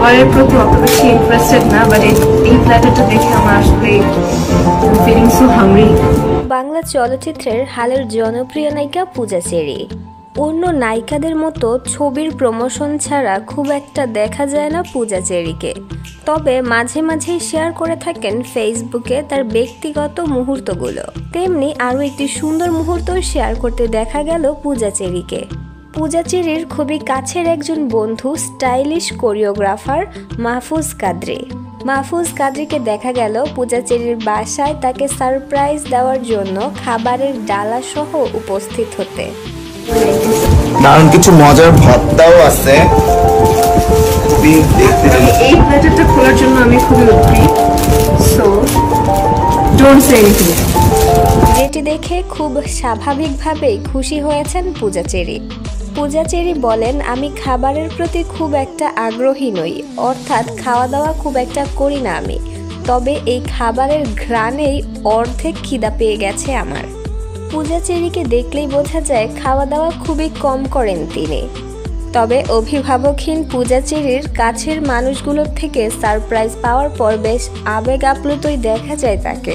খাবারের প্রতি অত বেশি ইন্টারেস্টেড না, বাট এই প্ল্যাটারটা দেখে আমার আসলে ফিলিং সো হাংরি। বাংলা চলচ্চিত্রের হালের জনপ্রিয় নায়িকা পূজা চেরি। অন্য নায়িকাদের মতো ছবির প্রমোশন ছাড়া খুব একটা দেখা যায় না পূজা চেরিকে, তবে মাঝে মাঝেই শেয়ার করে থাকেন ফেসবুকে তার ব্যক্তিগত মুহূর্তগুলো। তেমনি আরও একটি সুন্দর মুহূর্ত শেয়ার করতে দেখা গেল পূজা চেরিকে। পূজা চেরির খুবই কাছের একজন বন্ধু স্টাইলিশ কোরিওগ্রাফার মাহফুজ কাদরি। মাহফুজ কাদরিকে দেখা গেল পূজা চেরির বাসায় তাকে সারপ্রাইজ দেওয়ার জন্য খাবারের ডালা সহ উপস্থিত হতে। দারুণ কিছু মজার ভর্তাও আছে। এই প্ল্যাটারটা খোলার জন্য আমি খুবই উৎসাহী, সো ডোন্ট সে এনিথিং। যেটি দেখে খুব স্বাভাবিকভাবেই খুশি হয়েছেন পূজা চেরি। পূজা চেরি বলেন, আমি খাবারের প্রতি খুব একটা আগ্রহী নই, অর্থাৎ খাওয়া দাওয়া খুব একটা করি না আমি, তবে এই খাবারের ঘ্রাণেই অর্ধেক খিদা পেয়ে গেছে আমার। পূজা চেরিকে দেখলেই বোঝা যায় খাওয়া দাওয়া খুবই কম করেন তিনি। তবে অভিভাবকহীন পূজা চেরির কাছের মানুষগুলোর থেকে সারপ্রাইজ পাওয়ার পর বেশ আবেগ আপ্লুতই দেখা যায় তাকে।